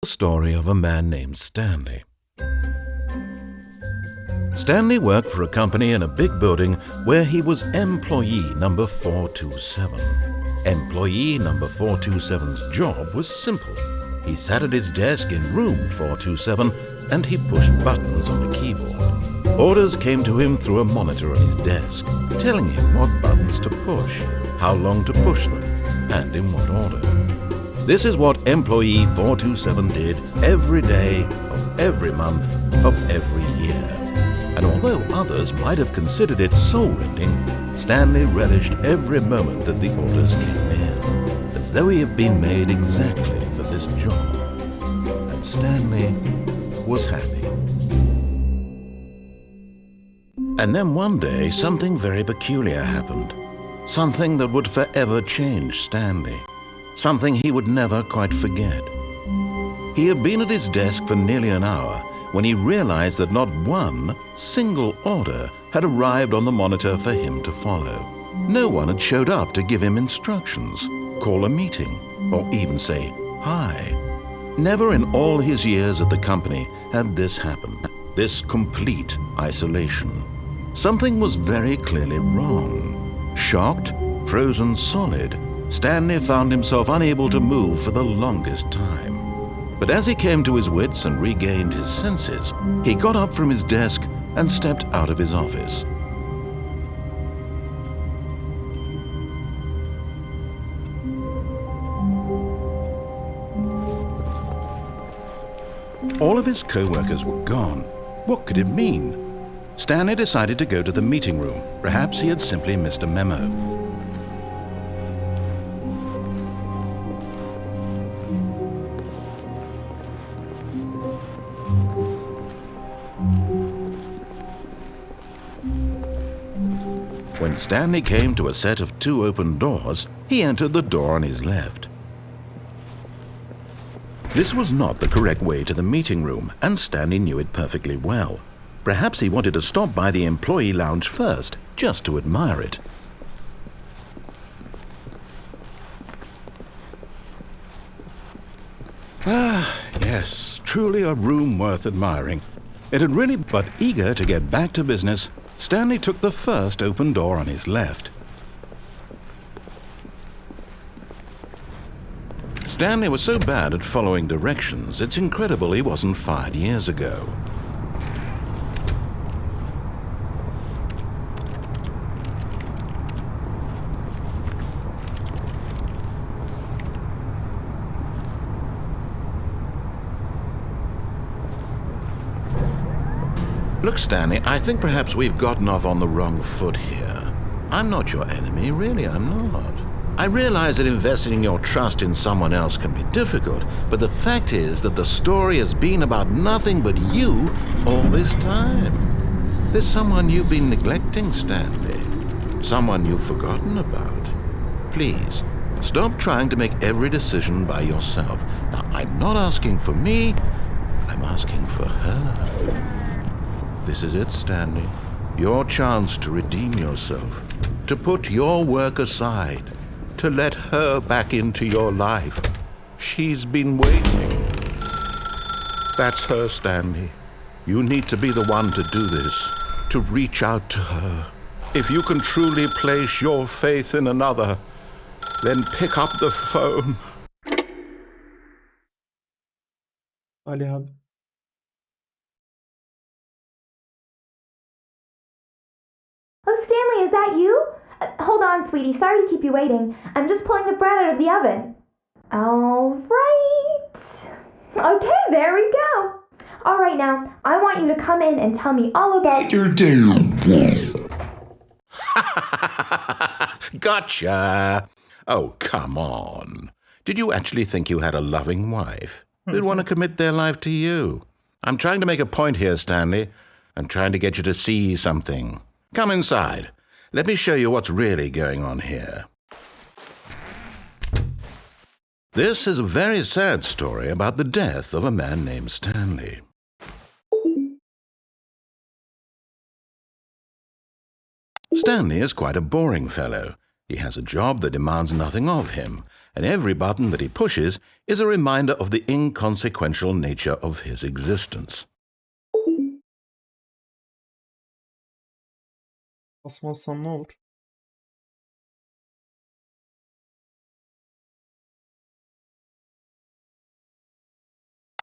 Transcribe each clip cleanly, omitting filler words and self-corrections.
The story of a man named Stanley. Stanley worked for a company in a big building where he was employee number 427. Employee number 427's job was simple. He sat at his desk in room 427 and he pushed buttons on a keyboard. Orders came to him through a monitor on his desk, telling him what buttons to push, how long to push them, and in what order. This is what employee 427 did every day of every month of every year. And although others might have considered it soul-rending, Stanley relished every moment that the orders came in, as though he had been made exactly for this job. And Stanley was happy. And then one day, something very peculiar happened. Something that would forever change Stanley. Something he would never quite forget. He had been at his desk for nearly an hour when he realized that not one single order had arrived on the monitor for him to follow. No one had showed up to give him instructions, call a meeting, or even say hi. Never in all his years at the company had this happened, this complete isolation. Something was very clearly wrong. Shocked, frozen solid, Stanley found himself unable to move for the longest time. But as he came to his wits and regained his senses, he got up from his desk and stepped out of his office. All of his co-workers were gone. What could it mean? Stanley decided to go to the meeting room. Perhaps he had simply missed a memo. When Stanley came to a set of 2 open doors, he entered the door on his left. This was not the correct way to the meeting room, and Stanley knew it perfectly well. Perhaps he wanted to stop by the employee lounge first, just to admire it. Ah, yes, truly a room worth admiring. It had really, but eager to get back to business, Stanley took the first open door on his left. Stanley was so bad at following directions, it's incredible he wasn't fired years ago. Look, Stanley, I think perhaps we've gotten off on the wrong foot here. I'm not your enemy, really, I'm not. I realize that investing your trust in someone else can be difficult, but the fact is that the story has been about nothing but you all this time. There's someone you've been neglecting, Stanley. Someone you've forgotten about. Please, stop trying to make every decision by yourself. Now, I'm not asking for me, I'm asking for her. This is it, Stanley. Your chance to redeem yourself, to put your work aside, to let her back into your life. She's been waiting. That's her, Stanley. You need to be the one to do this, to reach out to her. If you can truly place your faith in another, then pick up the phone. Ali abi. Oh, Stanley, is that you? Hold on, sweetie. Sorry to keep you waiting. I'm just pulling the bread out of the oven. All right. Okay, there we go. All right, now, I want you to come in and tell me all about your day. Gotcha. Oh, come on. Did you actually think you had a loving wife who'd want to commit their life to you? I'm trying to make a point here, Stanley. I'm trying to get you to see something. Come inside. Let me show you what's really going on here. This is a very sad story about the death of a man named Stanley. Stanley is quite a boring fellow. He has a job that demands nothing of him, and every button that he pushes is a reminder of the inconsequential nature of his existence. Basmazsam ne olur?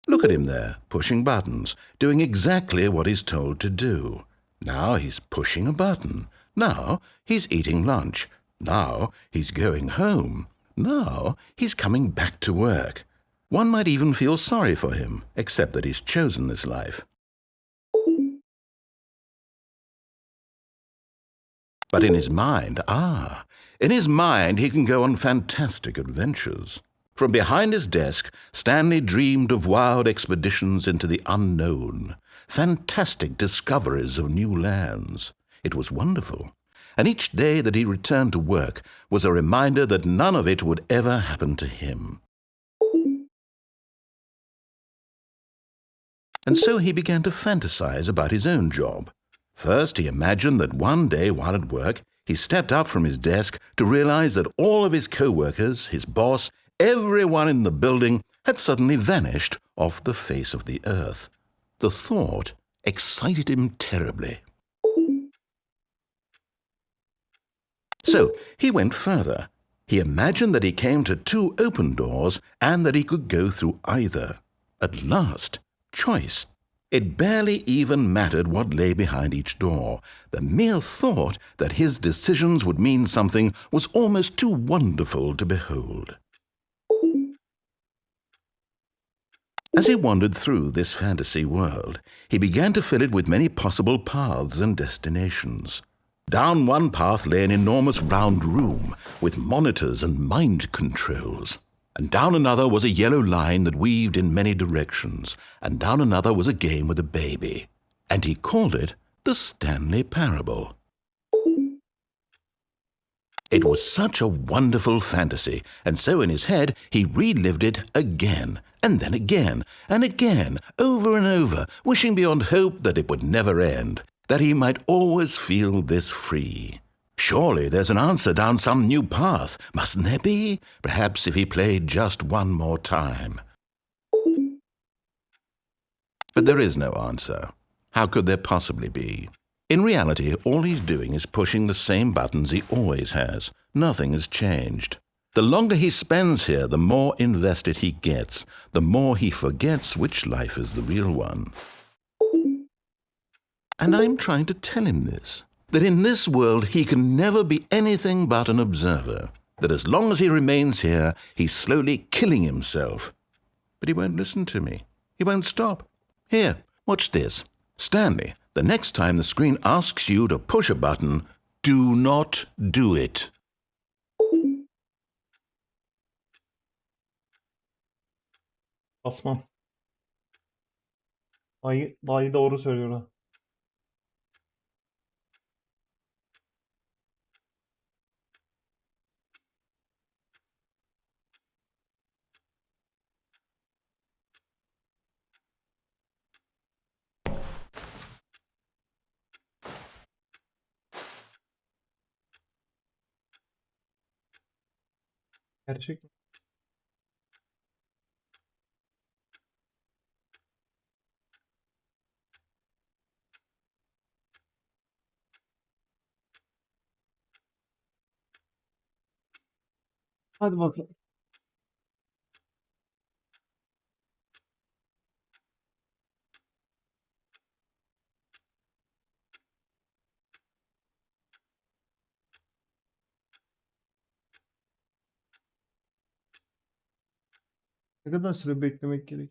Look at him there, pushing buttons, doing exactly what he's told to do. Now he's pushing a button. Now he's eating lunch. Now he's going home. Now he's coming back to work. One might even feel sorry for him, except that he's chosen this life. But in his mind, he can go on fantastic adventures. From behind his desk, Stanley dreamed of wild expeditions into the unknown, fantastic discoveries of new lands. It was wonderful, and each day that he returned to work was a reminder that none of it would ever happen to him. And so he began to fantasize about his own job. First, he imagined that one day while at work, he stepped up from his desk to realize that all of his co-workers, his boss, everyone in the building had suddenly vanished off the face of the earth. The thought excited him terribly. So he went further. He imagined that he came to 2 open doors and that he could go through either. At last, choice. It barely even mattered what lay behind each door. The mere thought that his decisions would mean something was almost too wonderful to behold. As he wandered through this fantasy world, he began to fill it with many possible paths and destinations. Down one path lay an enormous round room with monitors and mind controls. And down another was a yellow line that weaved in many directions, and down another was a game with a baby. And he called it the Stanley Parable. It was such a wonderful fantasy, and so in his head he relived it again, and then again, and again, over and over, wishing beyond hope that it would never end, that he might always feel this free. Surely there's an answer down some new path, mustn't there be? Perhaps if he played just one more time. But there is no answer. How could there possibly be? In reality, all he's doing is pushing the same buttons he always has. Nothing has changed. The longer he spends here, the more invested he gets, the more he forgets which life is the real one. And I'm trying to tell him this, that in this world he can never be anything but an observer, that as long as he remains here, he's slowly killing himself. But he won't listen to me. He won't stop. Here, watch this. Stanley, the next time the screen asks you to push a button, do not do it. Basmam. Dayı doğru söylüyor ha. Gerçek mi? Hadi bakalım. Ne kadar süre beklemek gerek?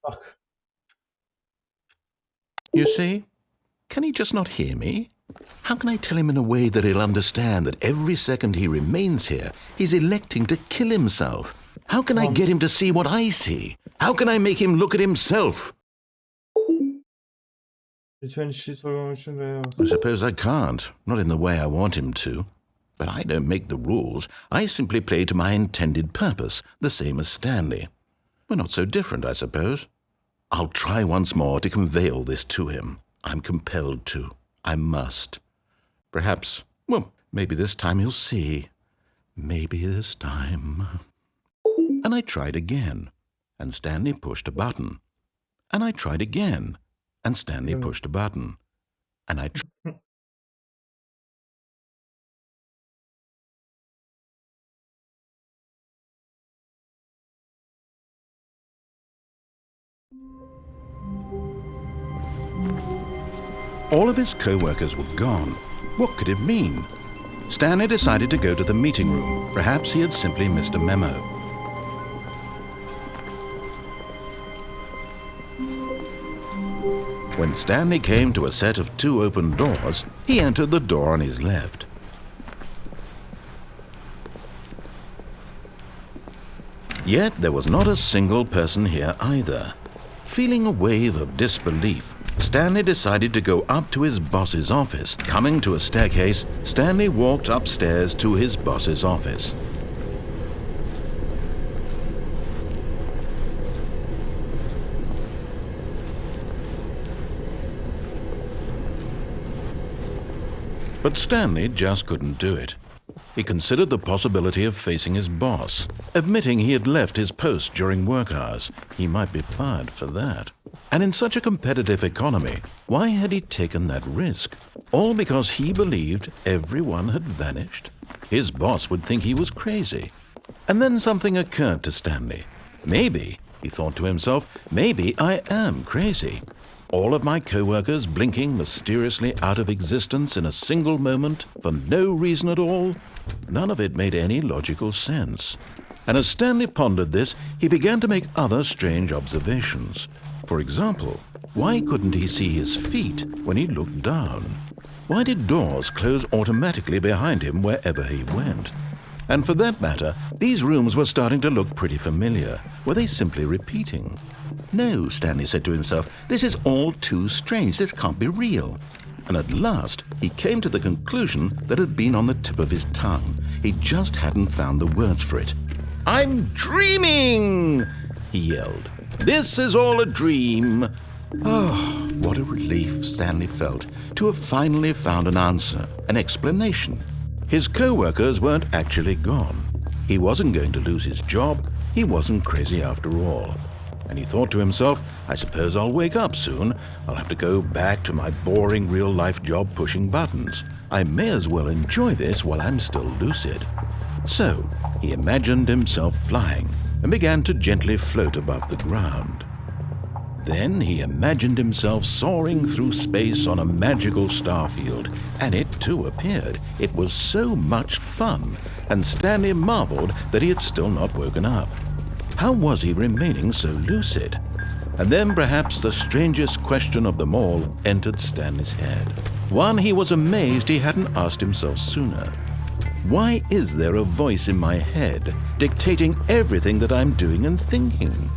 Bak. You see? Can he just not hear me? How can I tell him in a way that he'll understand that every second he remains here, he's electing to kill himself? How can I get him to see what I see? How can I make him look at himself? Lütfen işi sormam için R'ye bas. I suppose I can't, not in the way I want him to. But I don't make the rules. I simply play to my intended purpose, the same as Stanley. We're not so different, I suppose. I'll try once more to convey all this to him. I'm compelled to. I must. Perhaps, well, maybe this time he'll see. Maybe this time. And I tried again, and Stanley pushed a button. And I tried again, and Stanley pushed a button. And I All of his co-workers were gone. What could it mean? Stanley decided to go to the meeting room. Perhaps he had simply missed a memo. When Stanley came to a set of 2 open doors, he entered the door on his left. Yet there was not a single person here either. Feeling a wave of disbelief, Stanley decided to go up to his boss's office. Coming to a staircase, Stanley walked upstairs to his boss's office. But Stanley just couldn't do it. He considered the possibility of facing his boss, admitting he had left his post during work hours. He might be fired for that. And in such a competitive economy, why had he taken that risk? All because he believed everyone had vanished? His boss would think he was crazy. And then something occurred to Stanley. Maybe, he thought to himself, maybe I am crazy. All of my co-workers blinking mysteriously out of existence in a single moment for no reason at all? None of it made any logical sense. And as Stanley pondered this, he began to make other strange observations. For example, why couldn't he see his feet when he looked down? Why did doors close automatically behind him wherever he went? And for that matter, these rooms were starting to look pretty familiar. Were they simply repeating? No, Stanley said to himself, this is all too strange. This can't be real. And at last, he came to the conclusion that had been on the tip of his tongue. He just hadn't found the words for it. I'm dreaming, he yelled. This is all a dream. Oh, what a relief Stanley felt to have finally found an answer, an explanation. His co-workers weren't actually gone. He wasn't going to lose his job. He wasn't crazy after all. And he thought to himself, I suppose I'll wake up soon. I'll have to go back to my boring real-life job pushing buttons. I may as well enjoy this while I'm still lucid. So he imagined himself flying and began to gently float above the ground. Then he imagined himself soaring through space on a magical starfield, and it too appeared. It was so much fun, and Stanley marveled that he had still not woken up. How was he remaining so lucid? And then perhaps the strangest question of them all entered Stanley's head. One he was amazed he hadn't asked himself sooner. Why is there a voice in my head dictating everything that I'm doing and thinking?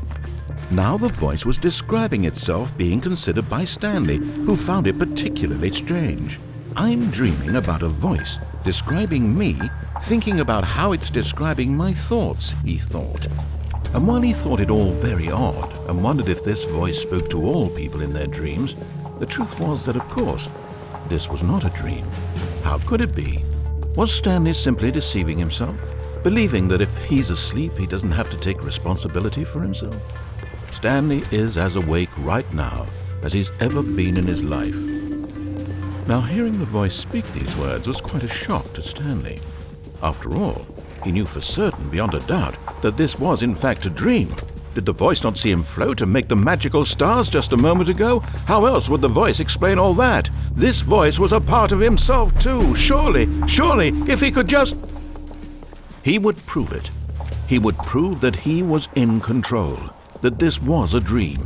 Now the voice was describing itself being considered by Stanley, who found it particularly strange. I'm dreaming about a voice describing me, thinking about how it's describing my thoughts, he thought. And while he thought it all very odd and wondered if this voice spoke to all people in their dreams, the truth was that, of course, this was not a dream. How could it be? Was Stanley simply deceiving himself, believing that if he's asleep, he doesn't have to take responsibility for himself? Stanley is as awake right now as he's ever been in his life. Now, hearing the voice speak these words was quite a shock to Stanley. After all, he knew for certain, beyond a doubt, that this was in fact a dream. Did the voice not see him float and make the magical stars just a moment ago? How else would the voice explain all that? This voice was a part of himself too. Surely, if he could just... He would prove it. He would prove that he was in control, that this was a dream.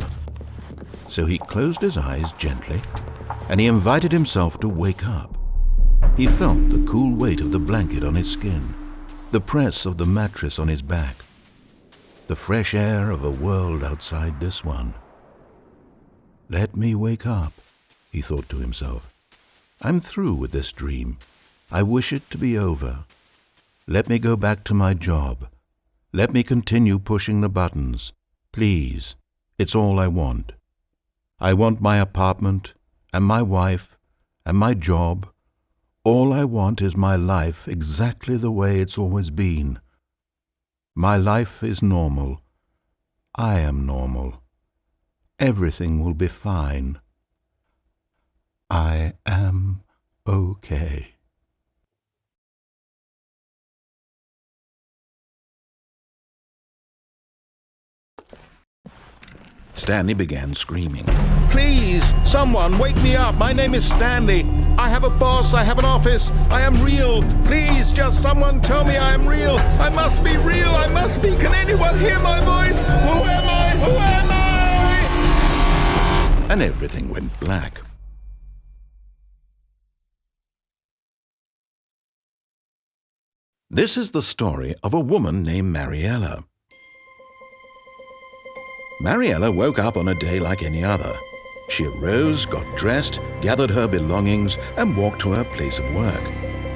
So he closed his eyes gently, and he invited himself to wake up. He felt the cool weight of the blanket on his skin, the press of the mattress on his back, the fresh air of a world outside this one. Let me wake up, he thought to himself. I'm through with this dream. I wish it to be over. Let me go back to my job. Let me continue pushing the buttons. Please, it's all I want. I want my apartment, and my wife, and my job. All I want is my life exactly the way it's always been. My life is normal. I am normal. Everything will be fine. I am okay. Stanley began screaming. Please, someone, wake me up. My name is Stanley. I have a boss. I have an office. I am real. Please, just someone tell me I am real. I must be real. I must be. Can anyone hear my voice? Who am I? Who am I? And everything went black. This is the story of a woman named Mariella. Mariella woke up on a day like any other. She arose, got dressed, gathered her belongings, and walked to her place of work.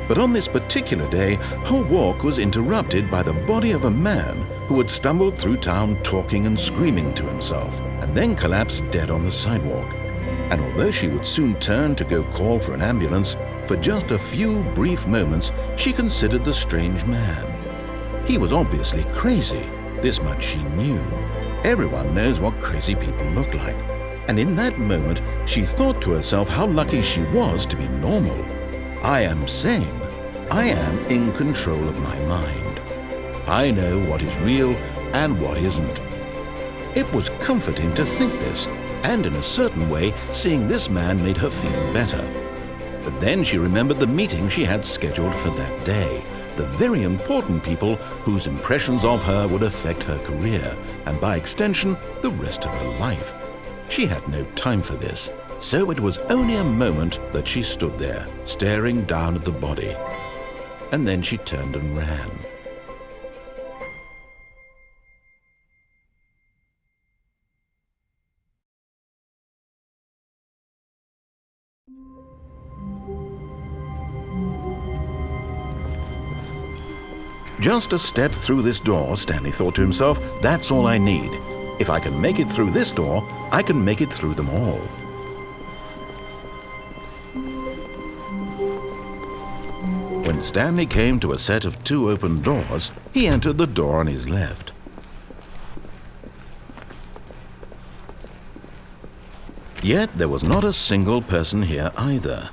But on this particular day, her walk was interrupted by the body of a man who had stumbled through town talking and screaming to himself, and then collapsed dead on the sidewalk. And although she would soon turn to go call for an ambulance, for just a few brief moments she considered the strange man. He was obviously crazy, this much she knew. Everyone knows what crazy people look like. And in that moment, she thought to herself how lucky she was to be normal. I am sane. I am in control of my mind. I know what is real and what isn't. It was comforting to think this, and in a certain way, seeing this man made her feel better. But then she remembered the meeting she had scheduled for that day. The very important people whose impressions of her would affect her career, and by extension, the rest of her life. She had no time for this, so it was only a moment that she stood there, staring down at the body. And then she turned and ran. Just a step through this door, Stanley thought to himself, that's all I need. If I can make it through this door, I can make it through them all. When Stanley came to a set of 2 open doors, he entered the door on his left. Yet there was not a single person here either.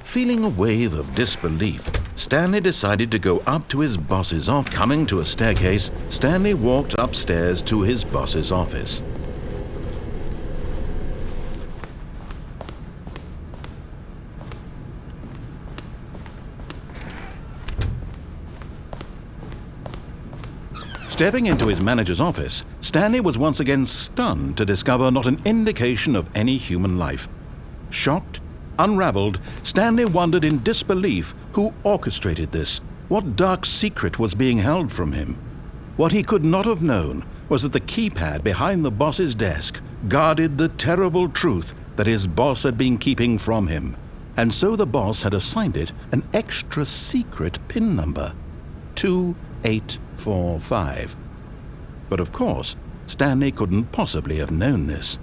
Feeling a wave of disbelief, Stanley decided to go up to his boss's office. Coming to a staircase, Stanley walked upstairs to his boss's office. Stepping into his manager's office, Stanley was once again stunned to discover not an indication of any human life. Shocked, unraveled, Stanley wondered in disbelief who orchestrated this, what dark secret was being held from him. What he could not have known was that the keypad behind the boss's desk guarded the terrible truth that his boss had been keeping from him, and so the boss had assigned it an extra secret PIN number, 2845. But of course, Stanley couldn't possibly have known this.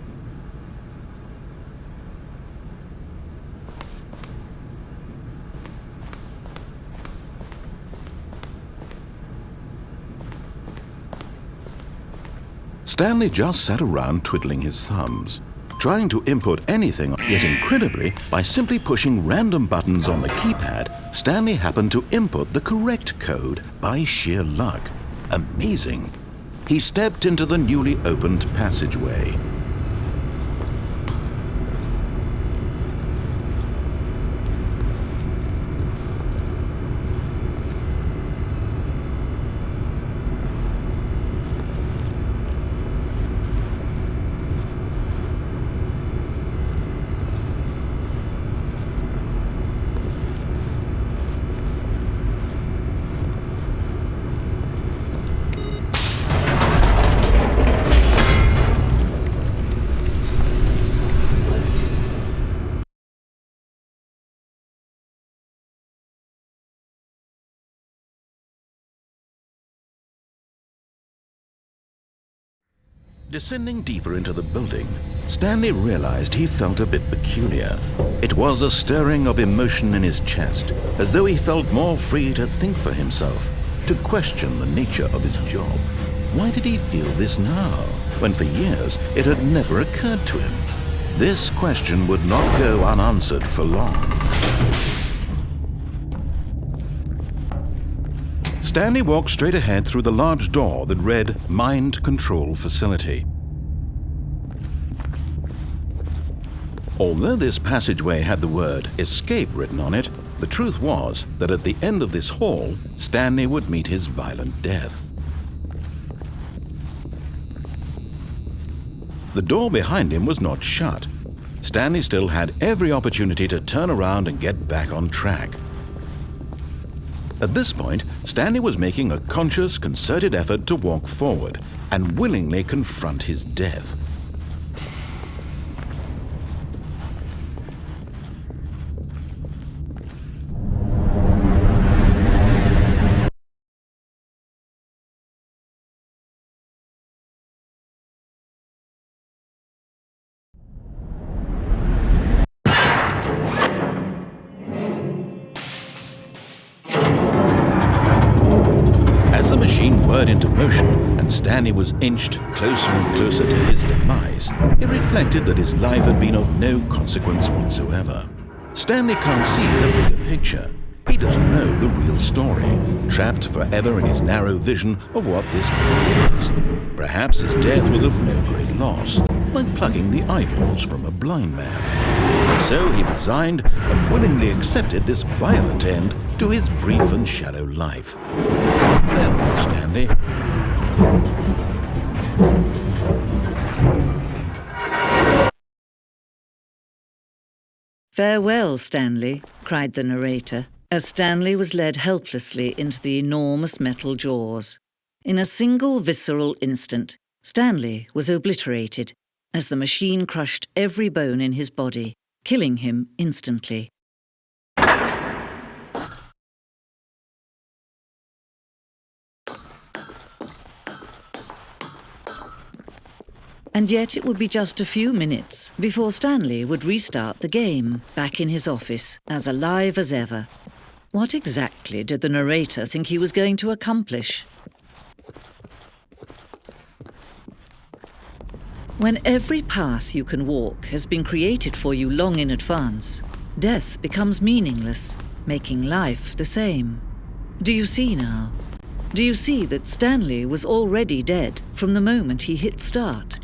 Stanley just sat around twiddling his thumbs, trying to input anything, yet incredibly, by simply pushing random buttons on the keypad, Stanley happened to input the correct code by sheer luck. Amazing. He stepped into the newly opened passageway. Descending deeper into the building, Stanley realized he felt a bit peculiar. It was a stirring of emotion in his chest, as though he felt more free to think for himself, to question the nature of his job. Why did he feel this now, when for years it had never occurred to him? This question would not go unanswered for long. Stanley walked straight ahead through the large door that read Mind Control Facility. Although this passageway had the word Escape written on it, the truth was that at the end of this hall, Stanley would meet his violent death. The door behind him was not shut. Stanley still had every opportunity to turn around and get back on track. At this point, Stanley was making a conscious, concerted effort to walk forward and willingly confront his death. Whirred into motion, and Stanley was inched closer and closer to his demise. He reflected that his life had been of no consequence whatsoever. Stanley can't see the bigger picture. He doesn't know the real story, trapped forever in his narrow vision of what this world is. Perhaps his death was of no great loss, like plucking the eyeballs from a blind man. So he resigned and willingly accepted this violent end to his brief and shallow life. Farewell, Stanley. "Farewell, Stanley," cried the narrator, as Stanley was led helplessly into the enormous metal jaws. In a single visceral instant, Stanley was obliterated as the machine crushed every bone in his body, killing him instantly. And yet it would be just a few minutes before Stanley would restart the game, back in his office, as alive as ever. What exactly did the narrator think he was going to accomplish? When every path you can walk has been created for you long in advance, death becomes meaningless, making life the same. Do you see now? Do you see that Stanley was already dead from the moment he hit start?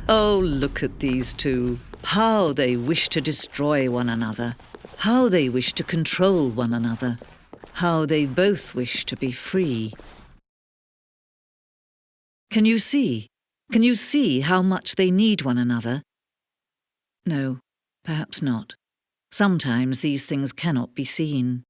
Oh, look at these two. How they wish to destroy one another. How they wish to control one another. How they both wish to be free. Can you see? Can you see how much they need one another? No, perhaps not. Sometimes these things cannot be seen.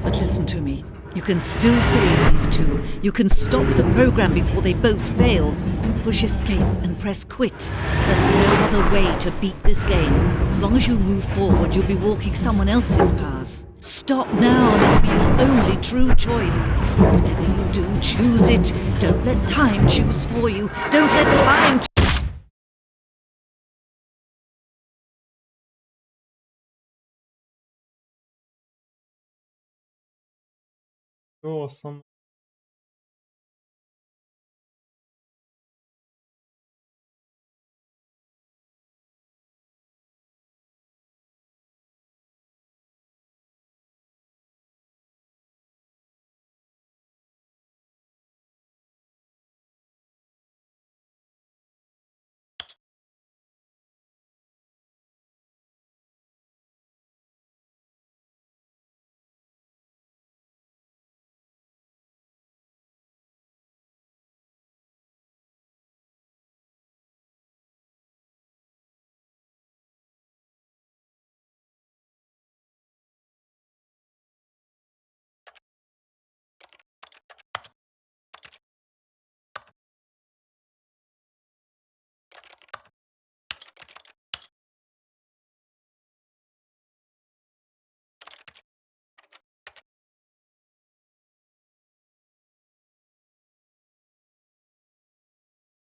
But listen to me. You can still save these two. You can stop the program before they both fail. Push escape and press quit. There's no other way to beat this game. As long as you move forward, you'll be walking someone else's path. Stop now, and it'll be your only true choice. Whatever you do, choose it. Don't let time choose for you. Don't let time Yo aslan.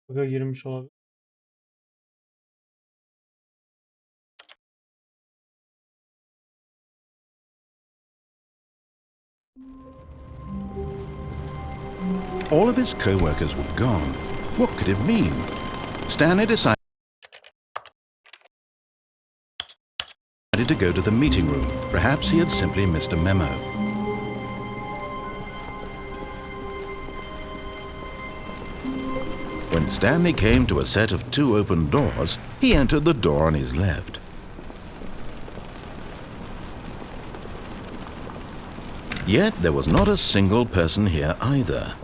Bug'a girmiş olabilir. All of his co-workers were gone. What could it mean? Stanley decided to go to the meeting room. Perhaps he had simply missed a memo. When Stanley came to a set of 2 open doors, he entered the door on his left. Yet there was not a single person here either.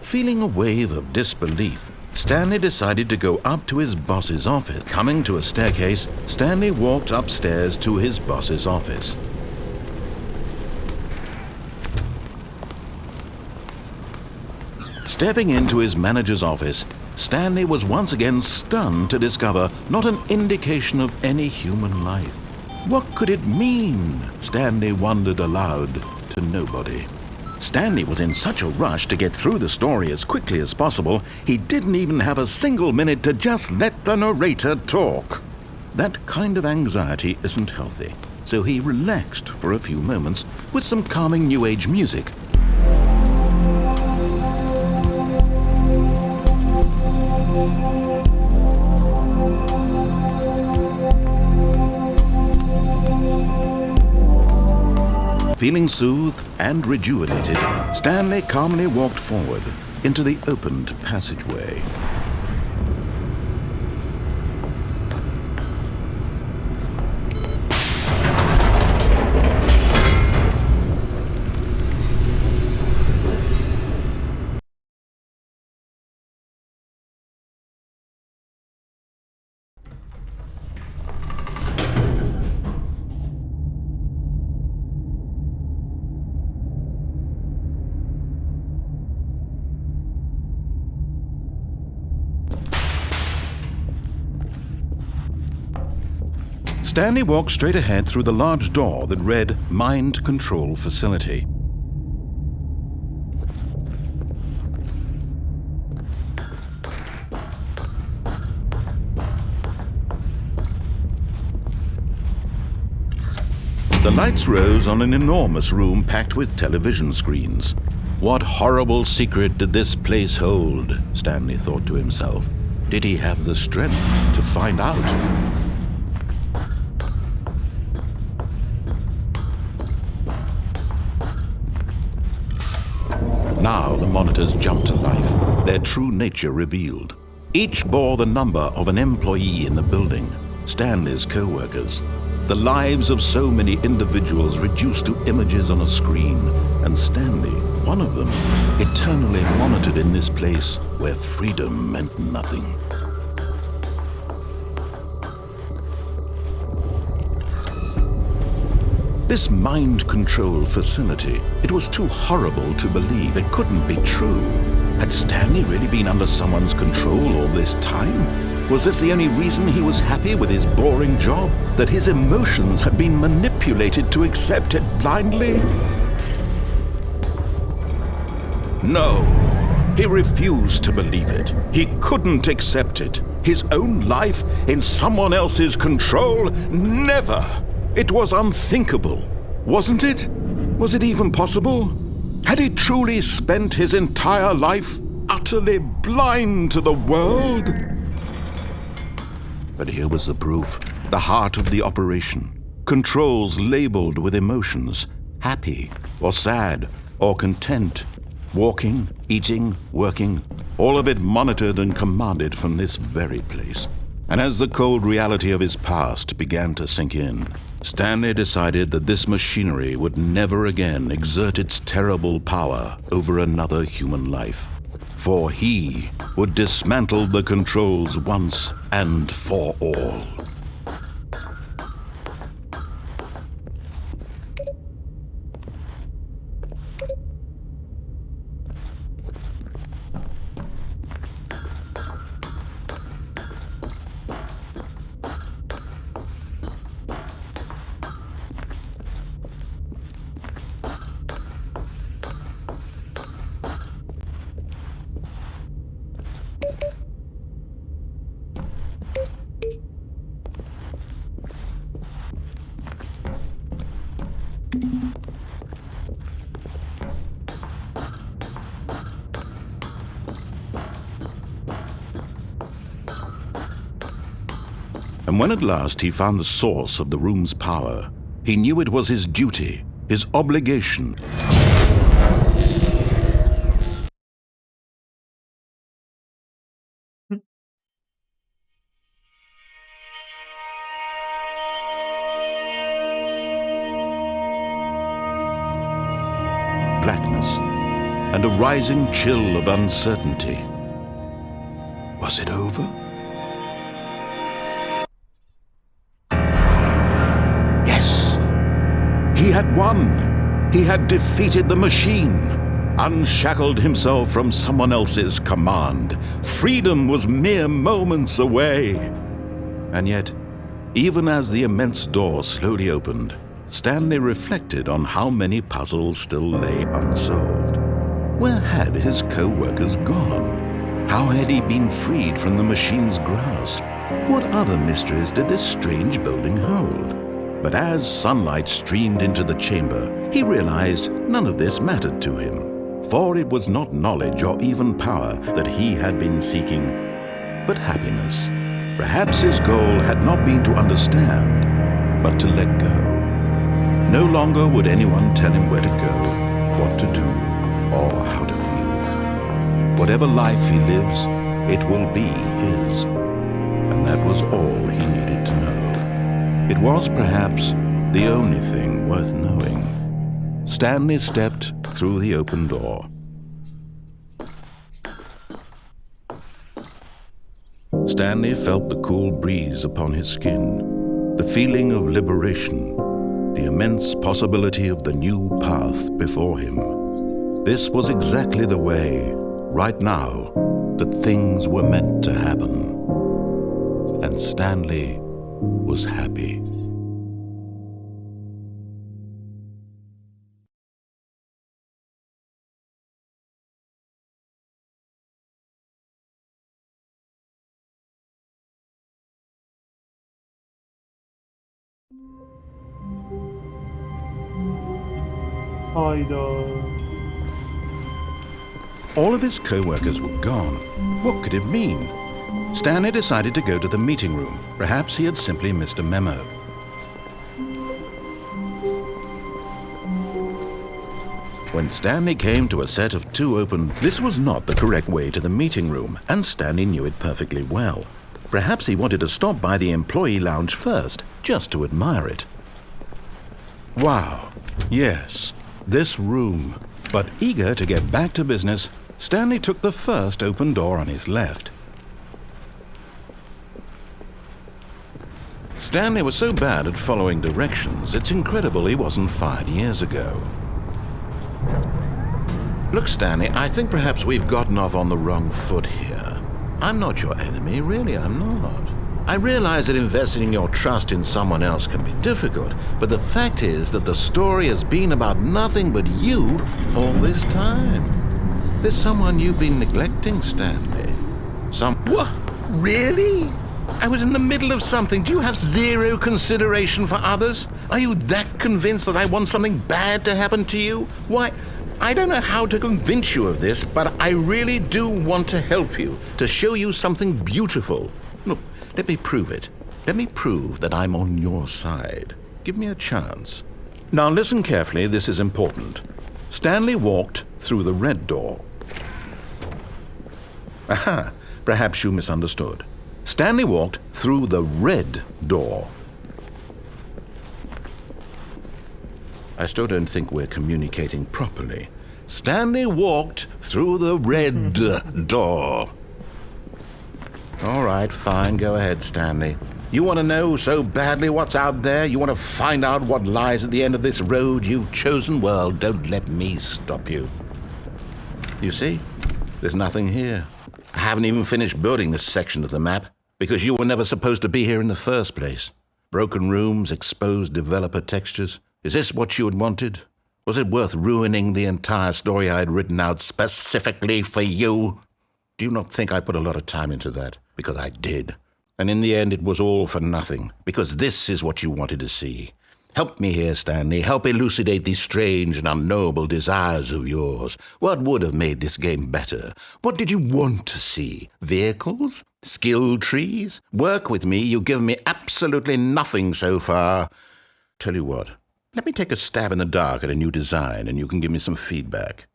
Feeling a wave of disbelief, Stanley decided to go up to his boss's office. Coming to a staircase, Stanley walked upstairs to his boss's office. Stepping into his manager's office, Stanley was once again stunned to discover not an indication of any human life. What could it mean? Stanley wondered aloud to nobody. Stanley was in such a rush to get through the story as quickly as possible, he didn't even have a single minute to just let the narrator talk. That kind of anxiety isn't healthy, so he relaxed for a few moments with some calming New Age music. Feeling soothed and rejuvenated, Stanley calmly walked forward into the opened passageway. Stanley walked straight ahead through the large door that read Mind Control Facility. The lights rose on an enormous room packed with television screens. What horrible secret did this place hold? Stanley thought to himself. Did he have the strength to find out? Now the monitors jumped to life, their true nature revealed. Each bore the number of an employee in the building, Stanley's co-workers. The lives of so many individuals reduced to images on a screen, and Stanley, one of them, eternally monitored in this place where freedom meant nothing. This mind control facility, it was too horrible to believe. It couldn't be true. Had Stanley really been under someone's control all this time? Was this the only reason he was happy with his boring job? That his emotions had been manipulated to accept it blindly? No, he refused to believe it. He couldn't accept it. His own life in someone else's control? Never! It was unthinkable, wasn't it? Was it even possible? Had he truly spent his entire life utterly blind to the world? But here was the proof. The heart of the operation. Controls labeled with emotions. Happy, or sad, or content. Walking, eating, working. All of it monitored and commanded from this very place. And as the cold reality of his past began to sink in, Stanley decided that this machinery would never again exert its terrible power over another human life. For he would dismantle the controls once and for all. And when at last he found the source of the room's power, he knew it was his duty, his obligation. Blackness and a rising chill of uncertainty. Was it over? He had won. He had defeated the machine, unshackled himself from someone else's command. Freedom was mere moments away. And yet, even as the immense door slowly opened, Stanley reflected on how many puzzles still lay unsolved. Where had his co-workers gone? How had he been freed from the machine's grasp? What other mysteries did this strange building hold? But as sunlight streamed into the chamber, he realized none of this mattered to him, for it was not knowledge or even power that he had been seeking, but happiness. Perhaps his goal had not been to understand, but to let go. No longer would anyone tell him where to go, what to do, or how to feel. Whatever life he lives, it will be his. And that was all he needed to know. It was perhaps the only thing worth knowing. Stanley stepped through the open door. Stanley felt the cool breeze upon his skin, the feeling of liberation, the immense possibility of the new path before him. This was exactly the way, right now, that things were meant to happen. And Stanley was happy. Hayda. All of his co-workers were gone. What could it mean? Stanley decided to go to the meeting room. Perhaps he had simply missed a memo. When Stanley came to a set of 2 open, this was not the correct way to the meeting room, and Stanley knew it perfectly well. Perhaps he wanted to stop by the employee lounge first, just to admire it. Wow, yes, this room. But eager to get back to business, Stanley took the first open door on his left. Stanley was so bad at following directions, it's incredible he wasn't fired years ago. Look, Stanley, I think perhaps we've gotten off on the wrong foot here. I'm not your enemy, really, I'm not. I realize that investing your trust in someone else can be difficult, but the fact is that the story has been about nothing but you all this time. There's someone you've been neglecting, Stanley. What? Really? I was in the middle of something. Do you have zero consideration for others? Are you that convinced that I want something bad to happen to you? Why, I don't know how to convince you of this, but I really do want to help you, to show you something beautiful. Look, let me prove it. Let me prove that I'm on your side. Give me a chance. Now listen carefully, this is important. Stanley walked through the red door. Aha, perhaps you misunderstood. Stanley walked through the red door. I still don't think we're communicating properly. Stanley walked through the red door. All right, fine, go ahead, Stanley. You want to know so badly what's out there? You want to find out what lies at the end of this road you've chosen? Well, don't let me stop you. You see, there's nothing here. I haven't even finished building this section of the map, because you were never supposed to be here in the first place. Broken rooms, exposed developer textures. Is this what you had wanted? Was it worth ruining the entire story I had written out specifically for you? Do you not think I put a lot of time into that? Because I did. And in the end, it was all for nothing, because this is what you wanted to see. Help me here, Stanley. Help elucidate these strange and unknowable desires of yours. What would have made this game better? What did you want to see? Vehicles? Skill trees? Work with me. You've given me absolutely nothing so far. Tell you what, let me take a stab in the dark at a new design and you can give me some feedback.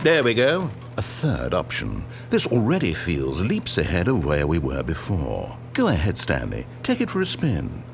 There we go. A third option. This already feels leaps ahead of where we were before. Go ahead, Stanley. Take it for a spin.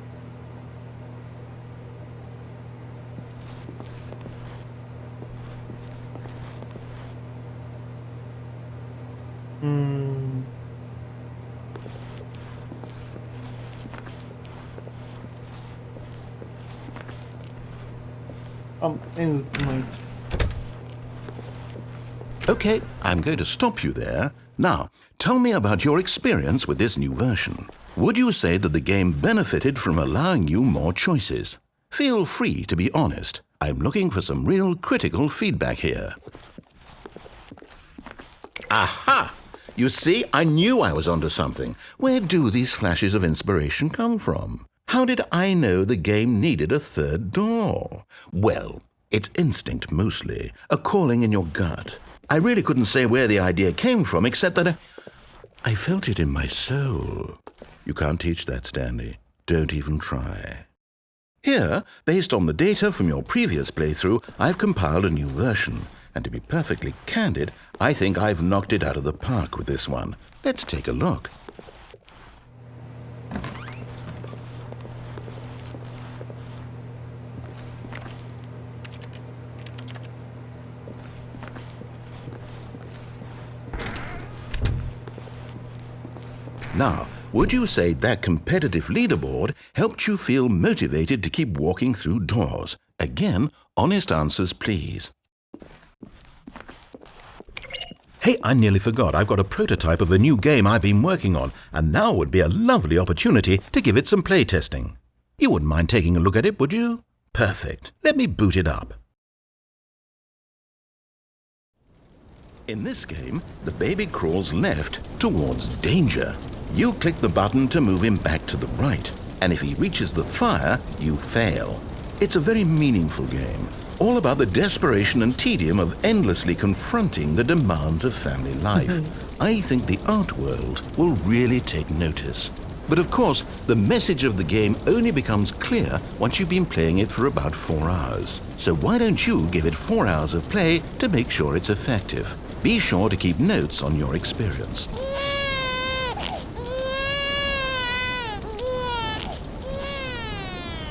Okay, I'm going to stop you there. Now, tell me about your experience with this new version. Would you say that the game benefited from allowing you more choices? Feel free to be honest. I'm looking for some real critical feedback here. Aha! You see, I knew I was onto something. Where do these flashes of inspiration come from? How did I know the game needed a third door? Well, it's instinct mostly, a calling in your gut. I really couldn't say where the idea came from, except that I felt it in my soul. You can't teach that, Stanley. Don't even try. Here, based on the data from your previous playthrough, I've compiled a new version. And to be perfectly candid, I think I've knocked it out of the park with this one. Let's take a look. Now, would you say that competitive leaderboard helped you feel motivated to keep walking through doors? Again, honest answers, please. Hey, I nearly forgot. I've got a prototype of a new game I've been working on, and now would be a lovely opportunity to give it some playtesting. You wouldn't mind taking a look at it, would you? Perfect. Let me boot it up. In this game, the baby crawls left towards danger. You click the button to move him back to the right, and if he reaches the fire, you fail. It's a very meaningful game, all about the desperation and tedium of endlessly confronting the demands of family life. I think the art world will really take notice. But of course, the message of the game only becomes clear once you've been playing it for about 4 hours. So why don't you give it 4 hours of play to make sure it's effective? Be sure to keep notes on your experience.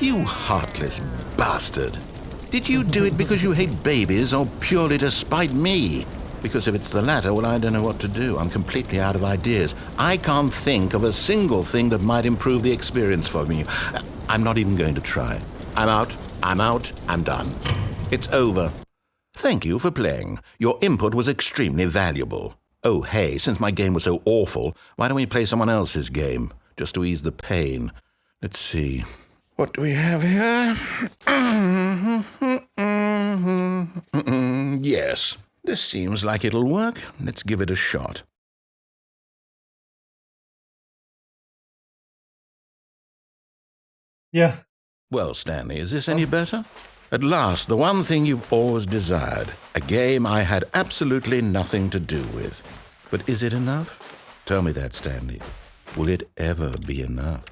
You heartless bastard. Did you do it because you hate babies or purely to spite me? Because if it's the latter, well, I don't know what to do. I'm completely out of ideas. I can't think of a single thing that might improve the experience for me. I'm not even going to try. I'm out, I'm done. It's over. Thank you for playing. Your input was extremely valuable. Oh, hey, since my game was so awful, why don't we play someone else's game, just to ease the pain? Let's see. What do we have here? Yes, this seems like it'll work. Let's give it a shot. Yeah. Well, Stanley, is this any better? At last, the one thing you've always desired. A game I had absolutely nothing to do with. But is it enough? Tell me that, Stanley. Will it ever be enough?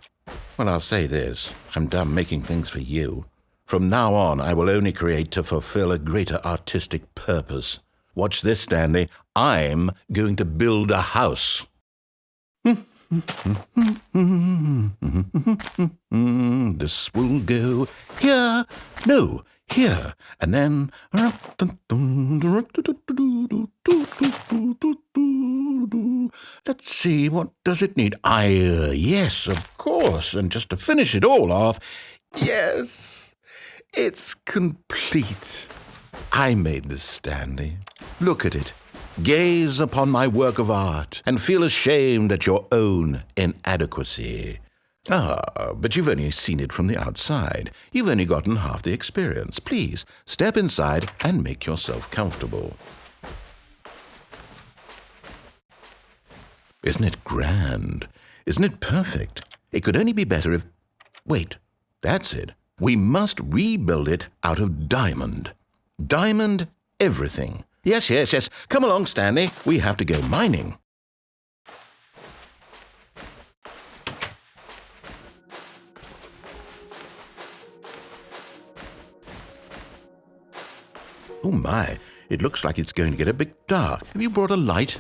Well, I'll say this. I'm done making things for you. From now on, I will only create to fulfill a greater artistic purpose. Watch this, Stanley. I'm going to build a house. This will go here, no, here, and then... Let's see, what does it need? Yes, of course, and just to finish it all off, yes, it's complete. I made this, Stanley. Look at it. Gaze upon my work of art and feel ashamed at your own inadequacy. Ah, but you've only seen it from the outside. You've only gotten half the experience. Please, step inside and make yourself comfortable. Isn't it grand? Isn't it perfect? It could only be better if... Wait, that's it. We must rebuild it out of diamond. Diamond everything. Yes. Come along, Stanley. We have to go mining. Oh my, it looks like it's going to get a bit dark. Have you brought a light?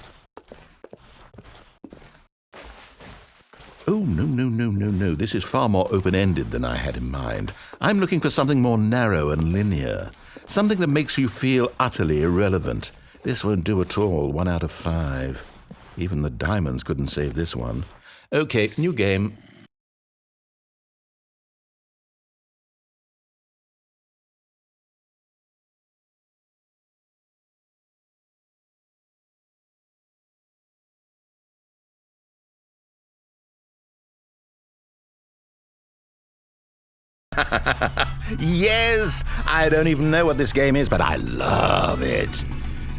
Oh, no. This is far more open-ended than I had in mind. I'm looking for something more narrow and linear. Something that makes you feel utterly irrelevant. This won't do at all. 1 out of 5. Even the diamonds couldn't save this one. Okay, new game. Yes! I don't even know what this game is, but I love it.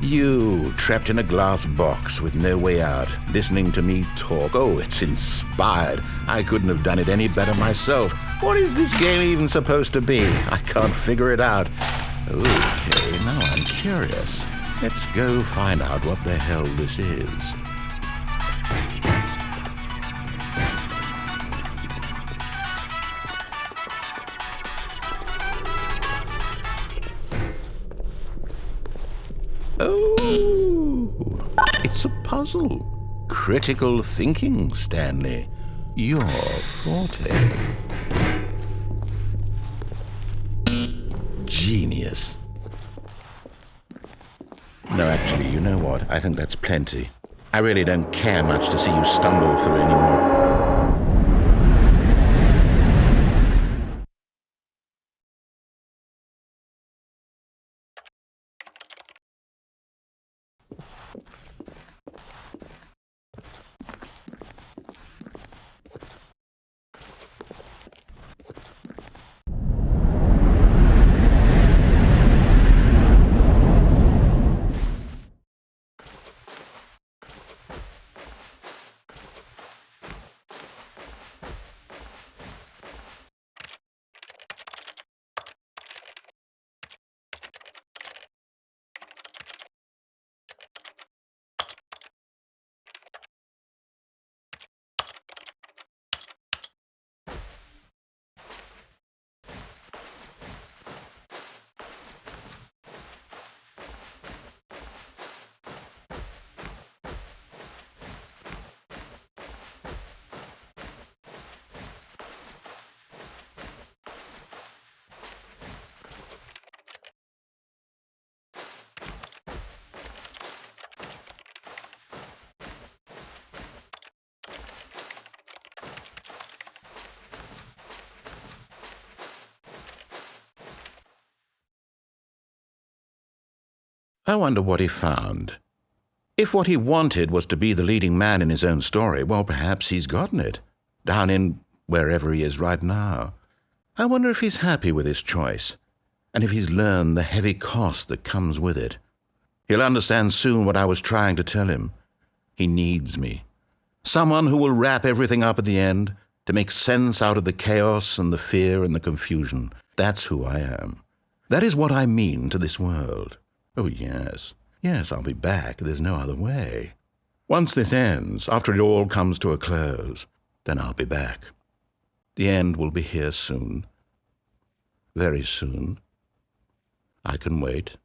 You, trapped in a glass box with no way out, listening to me talk. Oh, it's inspired. I couldn't have done it any better myself. What is this game even supposed to be? I can't figure it out. Okay, now I'm curious. Let's go find out what the hell this is. Oh, it's a puzzle. Critical thinking, Stanley. Your forte. Genius. No, actually, you know what? I think that's plenty. I really don't care much to see you stumble through anymore. I wonder what he found. If what he wanted was to be the leading man in his own story, well, perhaps he's gotten it, down in wherever he is right now. I wonder if he's happy with his choice, and if he's learned the heavy cost that comes with it. He'll understand soon what I was trying to tell him. He needs me. Someone who will wrap everything up at the end, to make sense out of the chaos and the fear and the confusion. That's who I am. That is what I mean to this world. Oh, yes. Yes, I'll be back. There's no other way. Once this ends, after it all comes to a close, then I'll be back. The end will be here soon. Very soon. I can wait.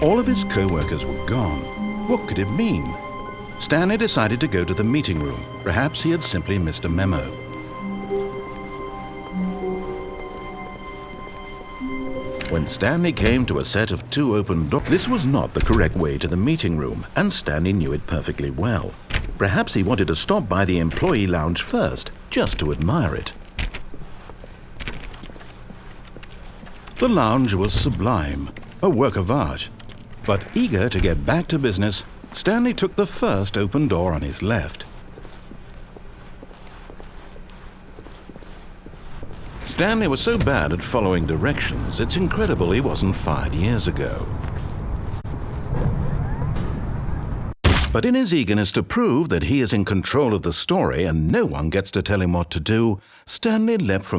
All of his co-workers were gone. What could it mean? Stanley decided to go to the meeting room. Perhaps he had simply missed a memo. When Stanley came to a set of 2 open doors, this was not the correct way to the meeting room, and Stanley knew it perfectly well. Perhaps he wanted to stop by the employee lounge first, just to admire it. The lounge was sublime, a work of art. But eager to get back to business, Stanley took the first open door on his left. Stanley was so bad at following directions, it's incredible he wasn't fired years ago. But in his eagerness to prove that he is in control of the story and no one gets to tell him what to do, Stanley leapt from